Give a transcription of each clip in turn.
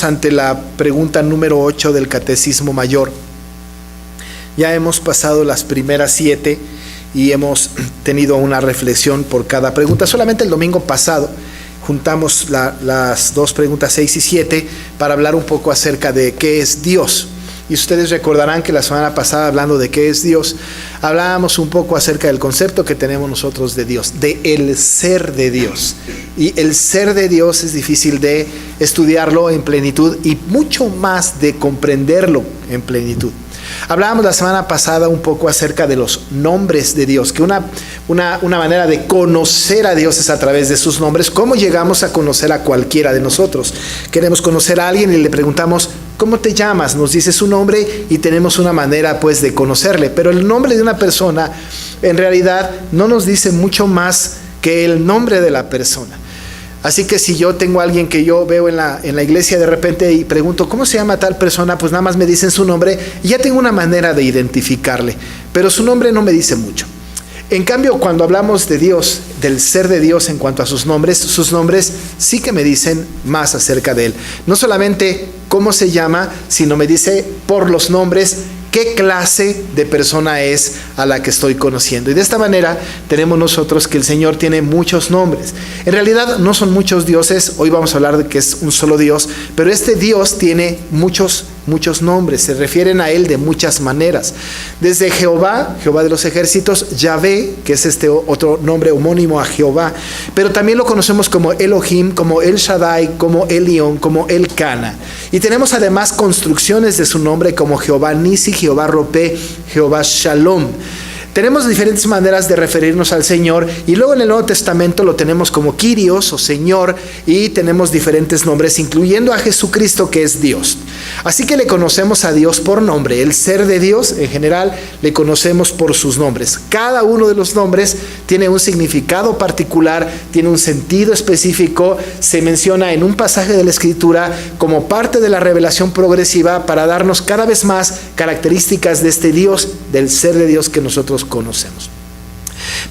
ante la pregunta número 8 del Catecismo Mayor. Ya hemos pasado las primeras 7 y hemos tenido una reflexión por cada pregunta. Solamente el domingo pasado juntamos las dos preguntas 6 y 7 para hablar un poco acerca de qué es Dios. Y ustedes recordarán que la semana pasada, hablando de qué es Dios, hablábamos un poco acerca del concepto que tenemos nosotros de Dios, de el ser de Dios. Y el ser de Dios es difícil de estudiarlo en plenitud y mucho más de comprenderlo en plenitud. Hablábamos la semana pasada un poco acerca de los nombres de Dios, que una manera de conocer a Dios es a través de sus nombres. ¿Cómo llegamos a conocer a cualquiera de nosotros? Queremos conocer a alguien y le preguntamos, ¿cómo te llamas? Nos dice su nombre y tenemos una manera pues de conocerle. Pero el nombre de una persona en realidad no nos dice mucho más que el nombre de la persona. Así que si yo tengo a alguien que yo veo en la iglesia de repente y pregunto, ¿cómo se llama tal persona? Pues nada más me dicen su nombre y ya tengo una manera de identificarle. Pero su nombre no me dice mucho. En cambio, cuando hablamos de Dios, del ser de Dios en cuanto a sus nombres sí que me dicen más acerca de Él. No solamente cómo se llama, sino me dice por los nombres qué clase de persona es a la que estoy conociendo. Y de esta manera tenemos nosotros que el Señor tiene muchos nombres. En realidad no son muchos dioses, hoy vamos a hablar de que es un solo Dios, pero este Dios tiene muchos nombres, se refieren a Él de muchas maneras. Desde Jehová de los ejércitos, Yahvé, que es este otro nombre homónimo a Jehová, pero también lo conocemos como Elohim, como El Shaddai, como Elión, como El Cana. Y tenemos además construcciones de su nombre como Jehová Nisi, Jehová Ropé, Jehová Shalom. Tenemos diferentes maneras de referirnos al Señor y luego en el Nuevo Testamento lo tenemos como Kyrios o Señor y tenemos diferentes nombres incluyendo a Jesucristo que es Dios. Así que le conocemos a Dios por nombre, el ser de Dios en general le conocemos por sus nombres. Cada uno de los nombres tiene un significado particular, tiene un sentido específico, se menciona en un pasaje de la Escritura como parte de la revelación progresiva para darnos cada vez más características de este Dios, del ser de Dios que nosotros conocemos.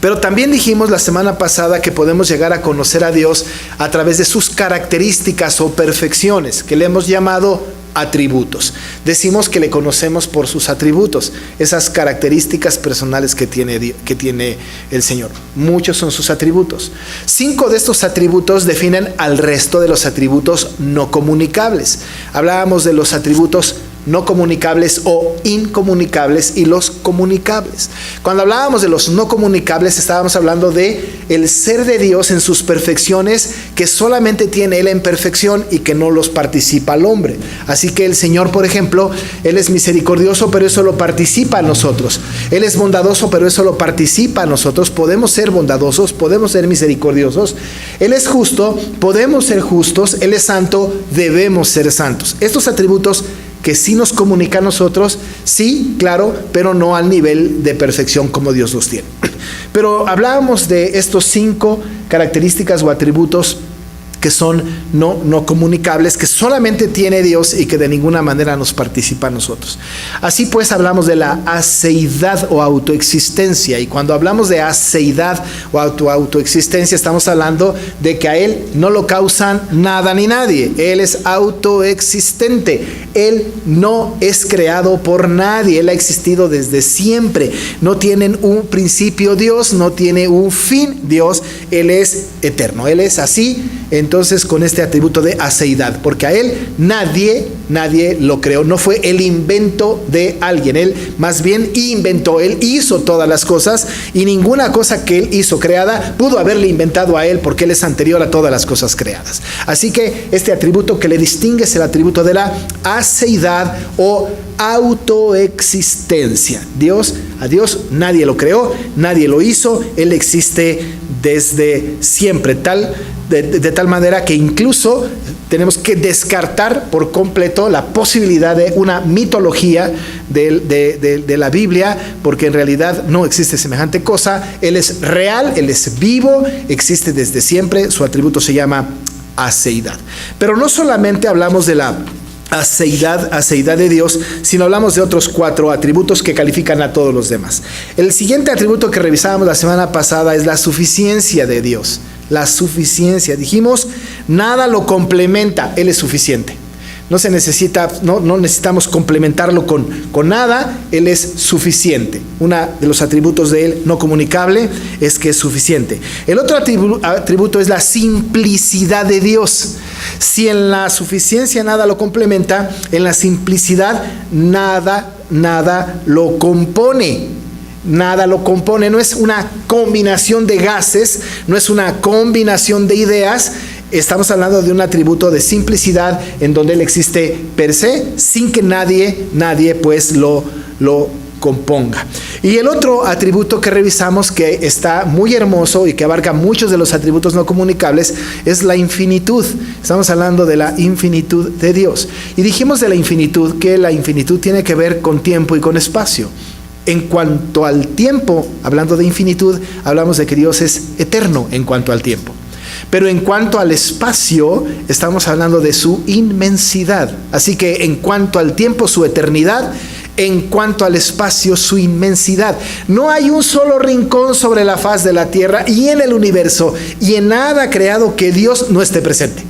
Pero también dijimos la semana pasada que podemos llegar a conocer a Dios a través de sus características o perfecciones, que le hemos llamado atributos. Decimos que le conocemos por sus atributos, esas características personales que tiene el Señor. Muchos son sus atributos. 5 de estos atributos definen al resto de los atributos no comunicables. Hablábamos de los atributos no comunicables o incomunicables y los comunicables. Cuando hablábamos de los no comunicables estábamos hablando de el ser de Dios en sus perfecciones que solamente tiene Él en perfección y que no los participa el hombre. Así que el Señor, por ejemplo, Él es misericordioso, pero eso lo participa a nosotros. Él es bondadoso, pero eso lo participa a nosotros. Podemos ser bondadosos, podemos ser misericordiosos. Él es justo, podemos ser justos. Él es santo, debemos ser santos. Estos atributos que sí nos comunica a nosotros, sí, claro, pero no al nivel de perfección como Dios los tiene. Pero hablábamos de estos 5 características o atributos que son no comunicables, que solamente tiene Dios y que de ninguna manera nos participa a nosotros. Así pues hablamos de la aseidad o autoexistencia, y cuando hablamos de aseidad o autoexistencia estamos hablando de que a Él no lo causan nada ni nadie. Él es autoexistente, Él no es creado por nadie, Él ha existido desde siempre. No tienen un principio Dios, no tiene un fin Dios, Él es eterno, Él es así. Entonces con este atributo de aseidad, porque a Él nadie lo creó, no fue el invento de alguien, Él más bien inventó, Él hizo todas las cosas y ninguna cosa que Él hizo creada pudo haberle inventado a Él porque Él es anterior a todas las cosas creadas. Así que este atributo que le distingue es el atributo de la aseidad o autoexistencia. A Dios nadie lo creó, nadie lo hizo, Él existe desde siempre, de tal manera que incluso tenemos que descartar por completo la posibilidad de una mitología de la Biblia, porque en realidad no existe semejante cosa. Él es real, Él es vivo, existe desde siempre, su atributo se llama aseidad. Pero no solamente hablamos de la aseidad de Dios, sino hablamos de otros 4 atributos que califican a todos los demás. El siguiente atributo que revisábamos la semana pasada es la suficiencia de Dios. La suficiencia, dijimos, nada lo complementa, Él es suficiente. No se necesita, no necesitamos complementarlo con nada. Él es suficiente. Uno de los atributos de Él no comunicable es que es suficiente. El otro atributo es la simplicidad de Dios. Si en la suficiencia nada lo complementa, en la simplicidad nada lo compone. Nada lo compone. No es una combinación de gases, no es una combinación de ideas. Estamos hablando de un atributo de simplicidad en donde Él existe per se, sin que nadie pues lo componga. Y el otro atributo que revisamos, que está muy hermoso y que abarca muchos de los atributos no comunicables, es la infinitud. Estamos hablando de la infinitud de Dios. Y dijimos de la infinitud que la infinitud tiene que ver con tiempo y con espacio. En cuanto al tiempo, hablando de infinitud, hablamos de que Dios es eterno en cuanto al tiempo. Pero en cuanto al espacio, estamos hablando de su inmensidad. Así que en cuanto al tiempo, su eternidad; en cuanto al espacio, su inmensidad. No hay un solo rincón sobre la faz de la tierra y en el universo y en nada creado que Dios no esté presente.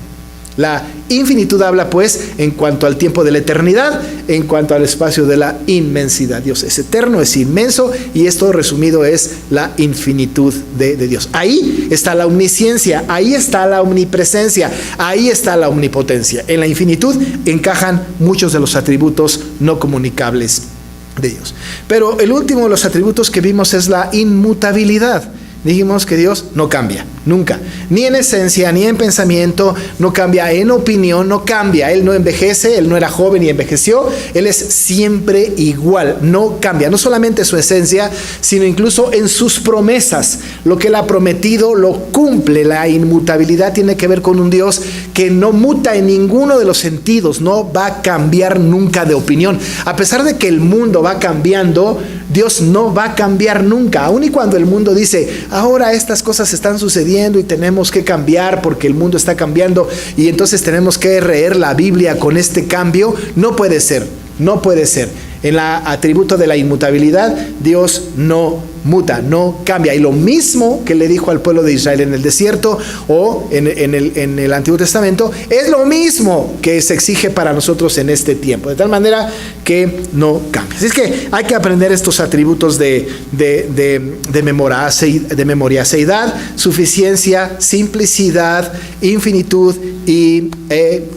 La infinitud habla pues en cuanto al tiempo de la eternidad, en cuanto al espacio de la inmensidad. Dios es eterno, es inmenso, y esto resumido es la infinitud de Dios. Ahí está la omnisciencia, ahí está la omnipresencia, ahí está la omnipotencia. En la infinitud encajan muchos de los atributos no comunicables de Dios. Pero el último de los atributos que vimos es la inmutabilidad. Dijimos que Dios no cambia, nunca, ni en esencia, ni en pensamiento, no cambia en opinión, no cambia. Él no envejece, Él no era joven y envejeció, Él es siempre igual, no cambia. No solamente su esencia, sino incluso en sus promesas. Lo que Él ha prometido lo cumple. La inmutabilidad tiene que ver con un Dios que no muta en ninguno de los sentidos, no va a cambiar nunca de opinión. A pesar de que el mundo va cambiando, Dios no va a cambiar nunca. Aun y cuando el mundo dice: ahora estas cosas están sucediendo y tenemos que cambiar porque el mundo está cambiando y entonces tenemos que leer la Biblia con este cambio, no puede ser. En el atributo de la inmutabilidad, Dios no muta, no cambia. Y lo mismo que le dijo al pueblo de Israel en el desierto o en el Antiguo Testamento, es lo mismo que se exige para nosotros en este tiempo. De tal manera que no cambia. Así es que hay que aprender estos atributos de memoriaceidad, suficiencia, simplicidad, infinitud e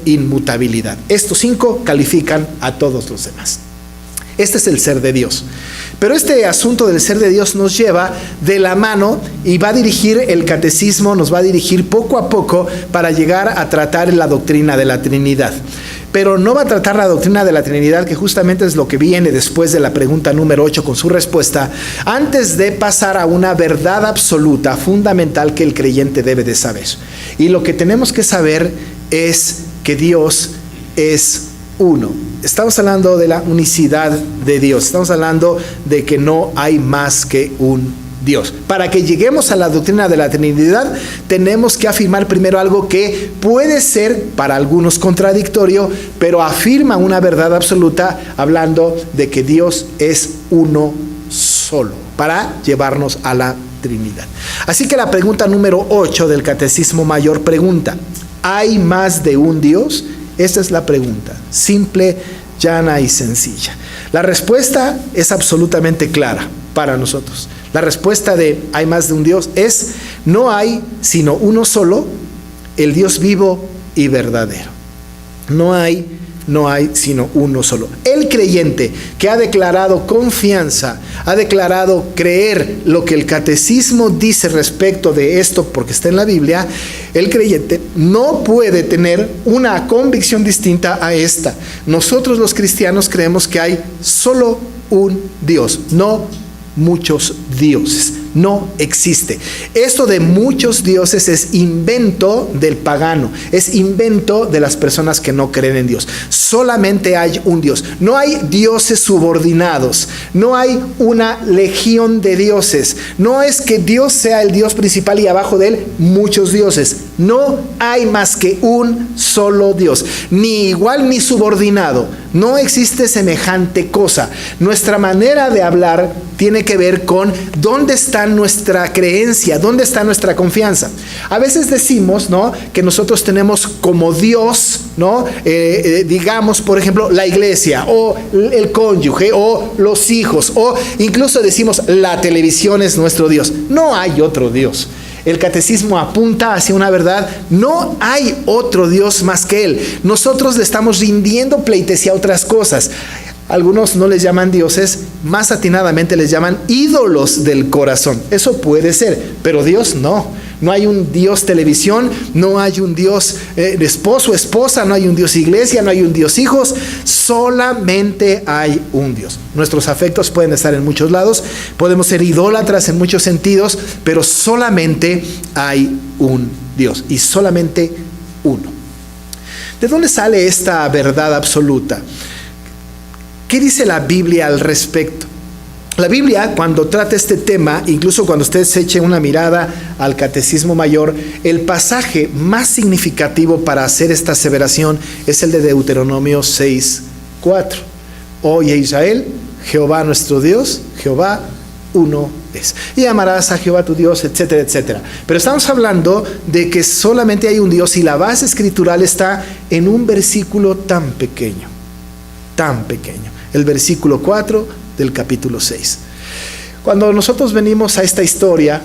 inmutabilidad. Estos 5 califican a todos los demás. Este es el ser de Dios. Pero este asunto del ser de Dios nos lleva de la mano y va a dirigir el catecismo, nos va a dirigir poco a poco para llegar a tratar la doctrina de la Trinidad. Pero no va a tratar la doctrina de la Trinidad, que justamente es lo que viene después de la pregunta número 8 con su respuesta, antes de pasar a una verdad absoluta, fundamental, que el creyente debe de saber. Y lo que tenemos que saber es que Dios es uno. Estamos hablando de la unicidad de Dios. Estamos hablando de que no hay más que un Dios. Para que lleguemos a la doctrina de la Trinidad, tenemos que afirmar primero algo que puede ser para algunos contradictorio, pero afirma una verdad absoluta, hablando de que Dios es uno solo, para llevarnos a la Trinidad. Así que la pregunta número 8 del Catecismo Mayor pregunta: ¿hay más de un Dios? Esta es la pregunta, simple, llana y sencilla. La respuesta es absolutamente clara para nosotros. La respuesta de ¿hay más de un Dios? es: no hay sino uno solo, el Dios vivo y verdadero. No hay sino uno solo. El creyente que ha declarado confianza, ha declarado creer lo que el catecismo dice respecto de esto, porque está en la Biblia, el creyente no puede tener una convicción distinta a esta. Nosotros los cristianos creemos que hay solo un Dios, no muchos dioses. No existe. Esto de muchos dioses es invento del pagano, es invento de las personas que no creen en Dios. Solamente hay un Dios. No hay dioses subordinados, no hay una legión de dioses. No es que Dios sea el Dios principal y abajo de él muchos dioses. No hay más que un solo Dios, ni igual ni subordinado. No existe semejante cosa. Nuestra manera de hablar tiene que ver con dónde está nuestra creencia, dónde está nuestra confianza. A veces decimos, ¿no?, que nosotros tenemos como Dios, ¿no?, digamos, por ejemplo, la iglesia, o el cónyuge, o los hijos, o incluso decimos la televisión es nuestro Dios. No hay otro Dios. El catecismo apunta hacia una verdad: no hay otro Dios más que Él. Nosotros le estamos rindiendo pleitesía a otras cosas. Algunos no les llaman dioses, más atinadamente les llaman ídolos del corazón. Eso puede ser, pero Dios no. No hay un Dios televisión, no hay un Dios esposo, esposa, no hay un Dios iglesia, no hay un Dios hijos. Solamente hay un Dios. Nuestros afectos pueden estar en muchos lados, podemos ser idólatras en muchos sentidos, pero solamente hay un Dios y solamente uno. ¿De dónde sale esta verdad absoluta? ¿Qué dice la Biblia al respecto? La Biblia, cuando trata este tema, incluso cuando usted se eche una mirada al Catecismo Mayor, el pasaje más significativo para hacer esta aseveración es el de Deuteronomio 6:4. Oye Israel, Jehová nuestro Dios, Jehová uno es. Y amarás a Jehová tu Dios, etcétera, etcétera. Pero estamos hablando de que solamente hay un Dios y la base escritural está en un versículo tan pequeño. El versículo 4 del capítulo 6. Cuando nosotros venimos a esta historia,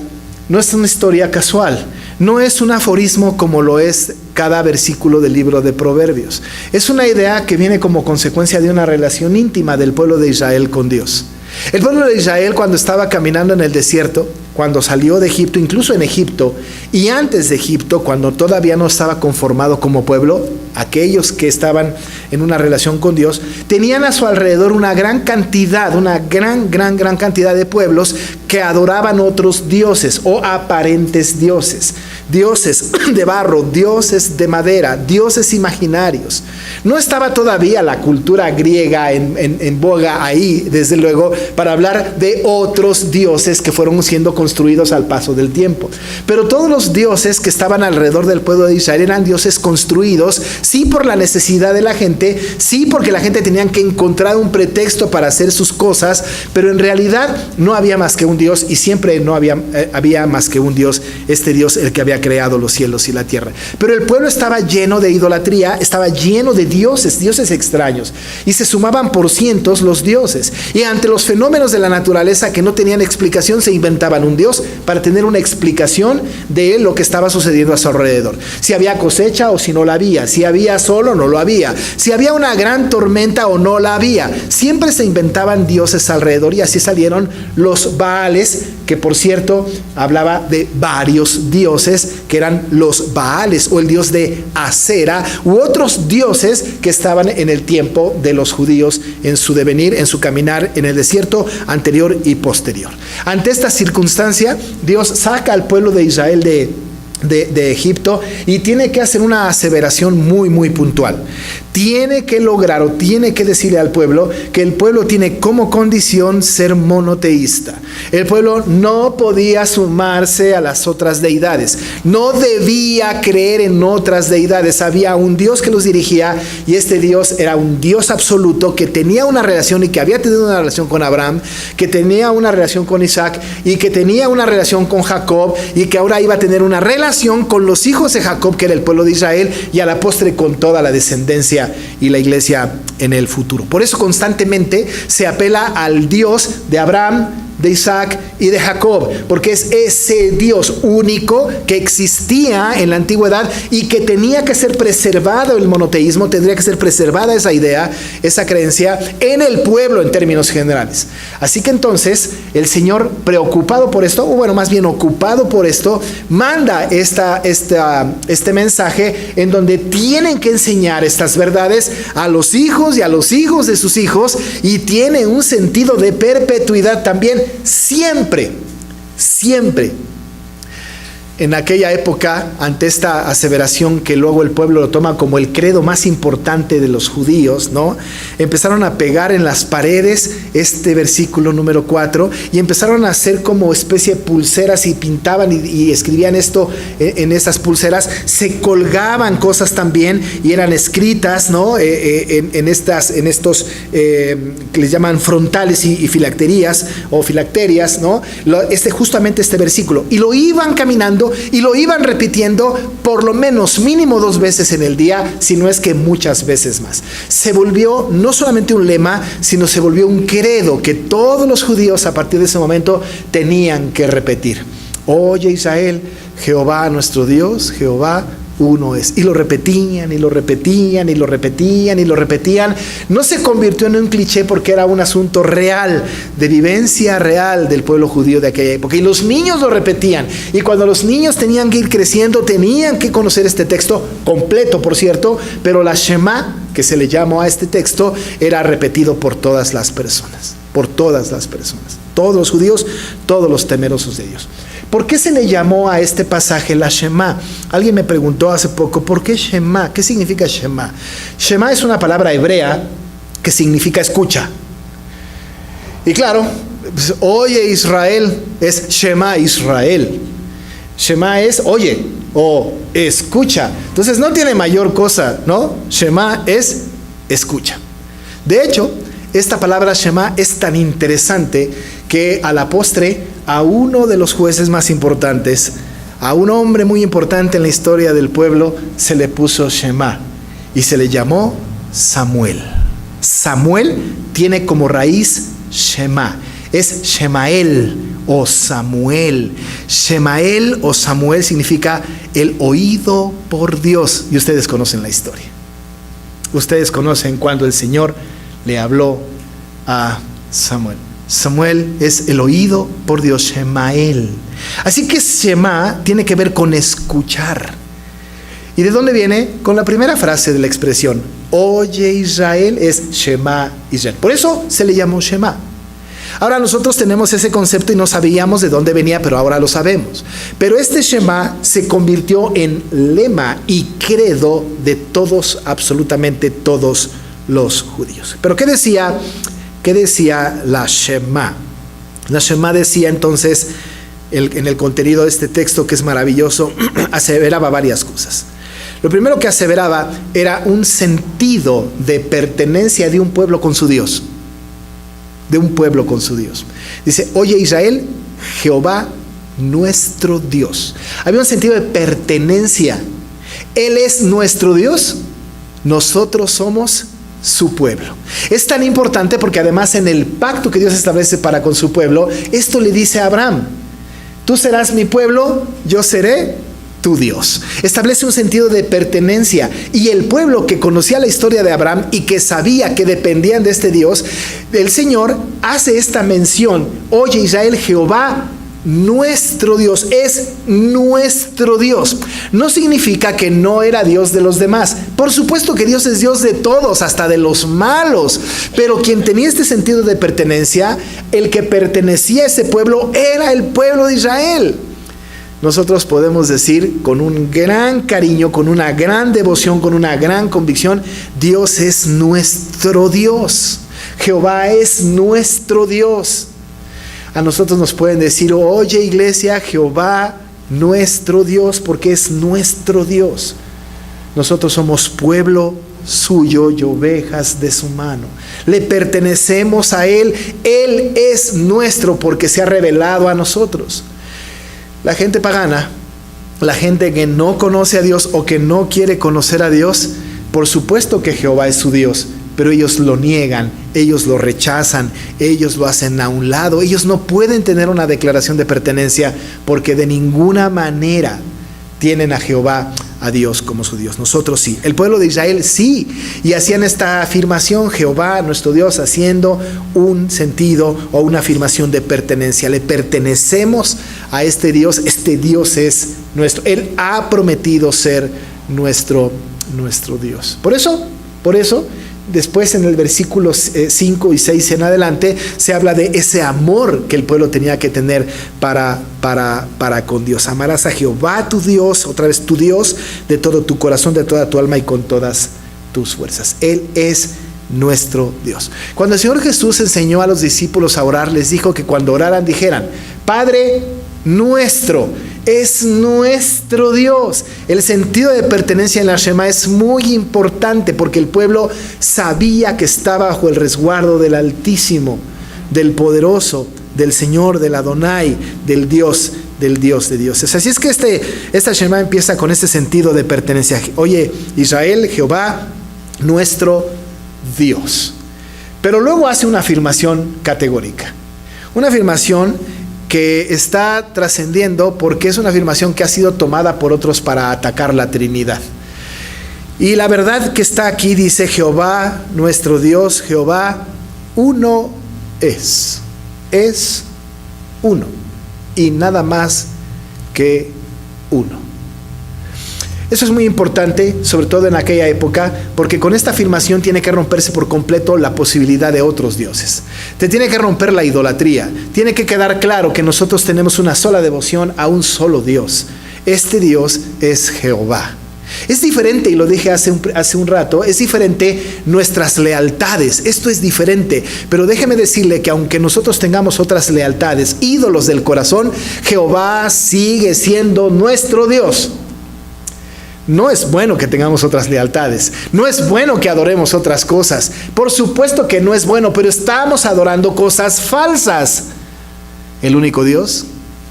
no es una historia casual, no es un aforismo como lo es cada versículo del libro de Proverbios. Es una idea que viene como consecuencia de una relación íntima del pueblo de Israel con Dios. El pueblo de Israel, cuando estaba caminando en el desierto, cuando salió de Egipto, incluso en Egipto, y antes de Egipto, cuando todavía no estaba conformado como pueblo, aquellos que estaban en una relación con Dios, tenían a su alrededor una gran cantidad de pueblos que adoraban otros dioses o aparentes dioses. Dioses de barro, dioses de madera, dioses imaginarios. No estaba todavía la cultura griega en boga ahí, desde luego, para hablar de otros dioses que fueron siendo construidos al paso del tiempo. Pero todos los dioses que estaban alrededor del pueblo de Israel eran dioses construidos, sí por la necesidad de la gente, sí porque la gente tenía que encontrar un pretexto para hacer sus cosas, pero en realidad no había más que un Dios y siempre no había más que un Dios, este Dios el que había creado los cielos y la tierra. Pero el pueblo estaba lleno de idolatría, estaba lleno de dioses extraños, y se sumaban por cientos los dioses, y ante los fenómenos de la naturaleza que no tenían explicación, se inventaban un Dios para tener una explicación de lo que estaba sucediendo a su alrededor. Si había cosecha o si no la había, si había sol o no lo había, si había una gran tormenta o no la había. Siempre se inventaban dioses alrededor, y así salieron los Baales, que por cierto hablaba de varios dioses, que eran los Baales o el dios de Acera, u otros dioses que estaban en el tiempo de los judíos en su devenir, en su caminar en el desierto anterior y posterior. Ante esta circunstancia, Dios saca al pueblo de Israel de Egipto y tiene que hacer una aseveración muy puntual. Tiene que lograr, o tiene que decirle al pueblo, que el pueblo tiene como condición ser monoteísta. El pueblo no podía sumarse a las otras deidades, no debía creer en otras deidades. Había un Dios que los dirigía, y este Dios era un Dios absoluto que tenía una relación, y que había tenido una relación con Abraham, que tenía una relación con Isaac, y que tenía una relación con Jacob, y que ahora iba a tener una relación con los hijos de Jacob, que era el pueblo de Israel, y a la postre con toda la descendencia y la iglesia en el futuro. Por eso constantemente se apela al Dios de Abraham, de Isaac y de Jacob, porque es ese Dios único que existía en la antigüedad y que tenía que ser preservado. El monoteísmo tendría que ser preservada, esa idea, esa creencia en el pueblo en términos generales. Así que entonces el Señor, preocupado por esto, o bueno, más bien ocupado por esto, manda este mensaje en donde tienen que enseñar estas verdades a los hijos y a los hijos de sus hijos, y tiene un sentido de perpetuidad también. Siempre. En aquella época, ante esta aseveración que luego el pueblo lo toma como el credo más importante de los judíos, ¿no? Empezaron a pegar en las paredes este versículo número 4 y empezaron a hacer como especie de pulseras y pintaban y escribían esto en esas pulseras. Se colgaban cosas también y eran escritas, ¿no? En estos que les llaman frontales y filacterías o filacterias, ¿no? Justamente este versículo. Y lo iban caminando y lo iban repitiendo por lo menos mínimo 2 veces en el día, si no es que muchas veces más. Se volvió no solamente un lema, sino se volvió un credo que todos los judíos a partir de ese momento tenían que repetir. Oye Israel, Jehová nuestro Dios, Jehová uno es. Y lo repetían, y lo repetían, y lo repetían, y lo repetían. No se convirtió en un cliché porque era un asunto real, de vivencia real del pueblo judío de aquella época. Y los niños lo repetían. Y cuando los niños tenían que ir creciendo, tenían que conocer este texto completo, por cierto, pero la Shema, que se le llamó a este texto, era repetido por todas las personas. Por todas las personas. Todos los judíos, todos los temerosos de Dios. ¿Por qué se le llamó a este pasaje la Shema? Alguien me preguntó hace poco, ¿por qué Shema? ¿Qué significa Shema? Shema es una palabra hebrea que significa escucha. Y claro, pues, oye Israel es Shema Israel. Shema es oye o escucha. Entonces no tiene mayor cosa, ¿no? Shema es escucha. De hecho, esta palabra Shema es tan interesante que a la postre a uno de los jueces más importantes, a un hombre muy importante en la historia del pueblo, se le puso Shema y se le llamó Samuel. Samuel tiene como raíz Shema, es Shemael o Samuel. Shemael o Samuel significa el oído por Dios, y ustedes conocen la historia. Ustedes conocen cuando el Señor le habló a Samuel. Samuel es el oído por Dios, Shemael. Así que Shema tiene que ver con escuchar. ¿Y de dónde viene? Con la primera frase de la expresión. Oye Israel es Shema Israel. Por eso se le llamó Shema. Ahora nosotros tenemos ese concepto y no sabíamos de dónde venía, pero ahora lo sabemos. Pero este Shema se convirtió en lema y credo de todos, absolutamente todos los judíos. Pero ¿qué decía la Shema? La Shema decía entonces, en el contenido de este texto que es maravilloso, aseveraba varias cosas. Lo primero que aseveraba era un sentido de pertenencia de un pueblo con su Dios. De un pueblo con su Dios. Dice, oye Israel, Jehová nuestro Dios. Había un sentido de pertenencia. Él es nuestro Dios, nosotros somos su pueblo. Es tan importante porque además en el pacto que Dios establece para con su pueblo, esto le dice a Abraham: tú serás mi pueblo, yo seré tu Dios. Establece un sentido de pertenencia, y el pueblo que conocía la historia de Abraham y que sabía que dependían de este Dios, el Señor hace esta mención: oye Israel, Jehová nuestro Dios, es nuestro Dios. No significa que no era Dios de los demás. Por supuesto que Dios es Dios de todos, hasta de los malos. Pero quien tenía este sentido de pertenencia, el que pertenecía a ese pueblo, era el pueblo de Israel. Nosotros podemos decir con un gran cariño, con una gran devoción, con una gran convicción: Dios es nuestro Dios. Jehová es nuestro Dios. A nosotros nos pueden decir: oye iglesia, Jehová nuestro Dios, porque es nuestro Dios. Nosotros somos pueblo suyo y ovejas de su mano. Le pertenecemos a Él. Él es nuestro porque se ha revelado a nosotros. La gente pagana, la gente que no conoce a Dios o que no quiere conocer a Dios, por supuesto que Jehová es su Dios, pero ellos lo niegan, ellos lo rechazan, ellos lo hacen a un lado. Ellos no pueden tener una declaración de pertenencia porque de ninguna manera tienen a Jehová, a Dios, como su Dios. Nosotros sí, el pueblo de Israel sí, y hacían esta afirmación: Jehová nuestro Dios, haciendo un sentido o una afirmación de pertenencia. Le pertenecemos a este Dios es nuestro. Él ha prometido ser nuestro Dios. Por eso después en el versículo 5 y 6 en adelante se habla de ese amor que el pueblo tenía que tener para con Dios. Amarás a Jehová tu Dios, otra vez tu Dios, de todo tu corazón, de toda tu alma y con todas tus fuerzas. Él es nuestro Dios. Cuando el Señor Jesús enseñó a los discípulos a orar, les dijo que cuando oraran dijeran: Padre nuestro, es nuestro Dios. El sentido de pertenencia en la Shema es muy importante porque el pueblo sabía que estaba bajo el resguardo del Altísimo, del Poderoso, del Señor, del Adonai, del Dios de dioses. Así es que esta Shema empieza con ese sentido de pertenencia. Oye, Israel, Jehová, nuestro Dios. Pero luego hace una afirmación categórica. Una afirmación que está trascendiendo porque es una afirmación que ha sido tomada por otros para atacar la Trinidad. Y la verdad que está aquí dice: Jehová, nuestro Dios, Jehová, uno es uno y nada más que uno. Eso es muy importante, sobre todo en aquella época, porque con esta afirmación tiene que romperse por completo la posibilidad de otros dioses. Te tiene que romper la idolatría. Tiene que quedar claro que nosotros tenemos una sola devoción a un solo Dios. Este Dios es Jehová. Es diferente, y lo dije hace un rato, es diferente nuestras lealtades. Esto es diferente, pero déjeme decirle que aunque nosotros tengamos otras lealtades, ídolos del corazón, Jehová sigue siendo nuestro Dios. No es bueno que tengamos otras lealtades. No es bueno que adoremos otras cosas. Por supuesto que no es bueno, pero estamos adorando cosas falsas. El único Dios,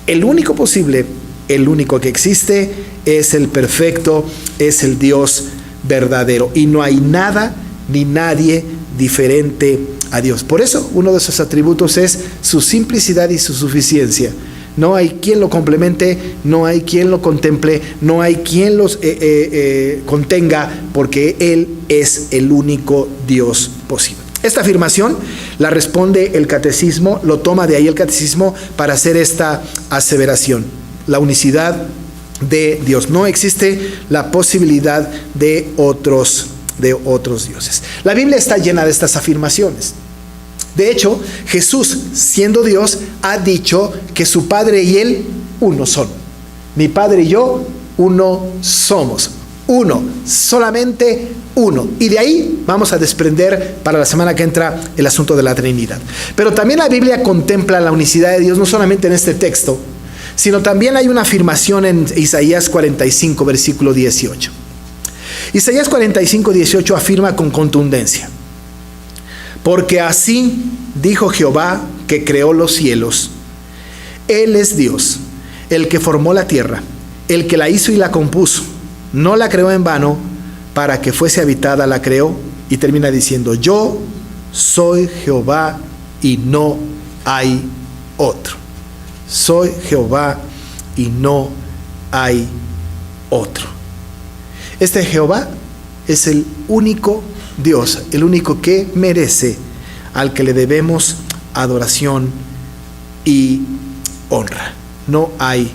el único posible, el único que existe, es el perfecto, es el Dios verdadero. Y no hay nada ni nadie diferente a Dios. Por eso, uno de sus atributos es su simplicidad y su suficiencia. No hay quien lo complemente, no hay quien lo contemple, no hay quien los contenga, porque Él es el único Dios posible. Esta afirmación la responde el catecismo, lo toma de ahí el catecismo para hacer esta aseveración: la unicidad de Dios. No existe la posibilidad de otros dioses. La Biblia está llena de estas afirmaciones. De hecho, Jesús, siendo Dios, ha dicho que su Padre y Él uno son. Mi Padre y yo uno somos. Uno, solamente uno. Y de ahí vamos a desprender para la semana que entra el asunto de la Trinidad. Pero también la Biblia contempla la unicidad de Dios, no solamente en este texto, sino también hay una afirmación en Isaías 45, versículo 18. Isaías 45, 18 afirma con contundencia: porque así dijo Jehová, que creó los cielos. Él es Dios, el que formó la tierra, el que la hizo y la compuso. No la creó en vano, para que fuese habitada la creó. Y termina diciendo: yo soy Jehová y no hay otro. Soy Jehová y no hay otro. Este Jehová es el único Dios, el único que merece, al que le debemos adoración y honra. No hay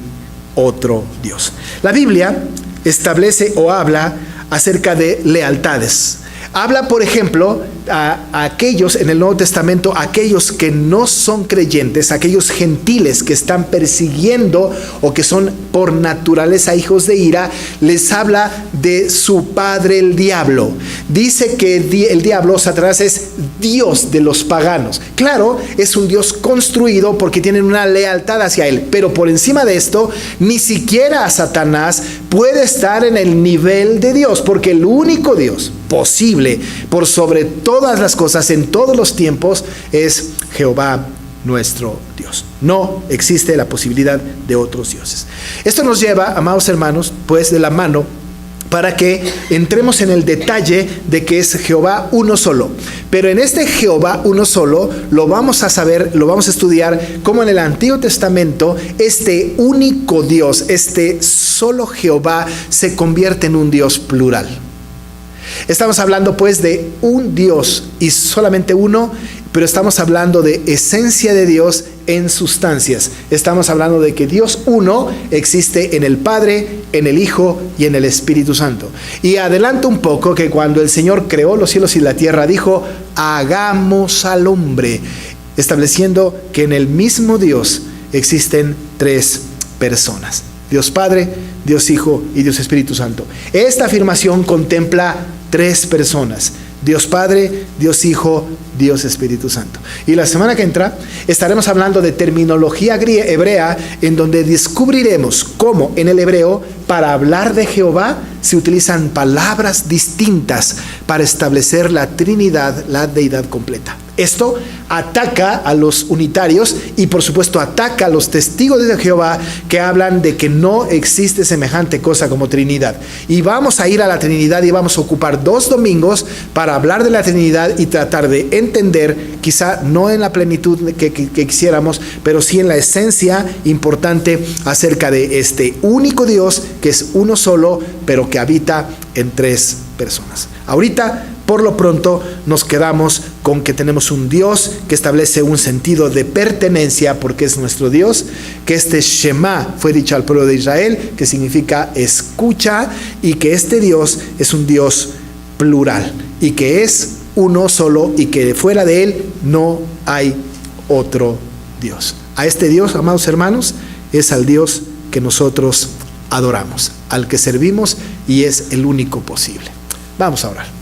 otro Dios. La Biblia establece o habla acerca de lealtades. Habla, por ejemplo, a aquellos en el Nuevo Testamento, aquellos que no son creyentes, aquellos gentiles que están persiguiendo o que son por naturaleza hijos de ira, les habla de su padre el diablo. Dice que el diablo, Satanás, es Dios de los paganos. Claro, es un Dios construido porque tienen una lealtad hacia él, pero por encima de esto, ni siquiera Satanás puede estar en el nivel de Dios, porque el único Dios posible por sobre todas las cosas en todos los tiempos es Jehová nuestro Dios. No existe la posibilidad de otros dioses. Esto nos lleva, amados hermanos, pues de la mano para que entremos en el detalle de que es Jehová uno solo. Pero en este Jehová uno solo lo vamos a saber, lo vamos a estudiar cómo en el Antiguo Testamento este único Dios, este solo Jehová, se convierte en un Dios plural. Estamos hablando pues de un Dios y solamente uno, pero estamos hablando de esencia de Dios en sustancias. Estamos hablando de que Dios uno existe en el Padre, en el Hijo y en el Espíritu Santo. Y adelanto un poco que cuando el Señor creó los cielos y la tierra, dijo, hagamos al hombre, estableciendo que en el mismo Dios existen tres personas: Dios Padre, Dios Hijo y Dios Espíritu Santo. Esta afirmación contempla tres personas: Dios Padre, Dios Hijo, Dios Espíritu Santo. Y la semana que entra estaremos hablando de terminología hebrea, en donde descubriremos cómo en el hebreo, para hablar de Jehová, se utilizan palabras distintas para establecer la Trinidad, la deidad completa. Esto ataca a los unitarios y por supuesto ataca a los testigos de Jehová que hablan de que no existe semejante cosa como Trinidad. Y vamos a ir a la Trinidad y vamos a ocupar 2 domingos para hablar de la Trinidad y tratar de entender, quizá no en la plenitud que quisiéramos, pero sí en la esencia importante acerca de este único Dios que es uno solo, pero que habita en tres personas. Ahorita, por lo pronto, nos quedamos con que tenemos un Dios que establece un sentido de pertenencia porque es nuestro Dios, que este Shema fue dicho al pueblo de Israel, que significa escucha, y que este Dios es un Dios plural y que es uno solo y que fuera de él no hay otro Dios. A este Dios, amados hermanos, es al Dios que nosotros adoramos, al que servimos, y es el único posible. Vamos a orar.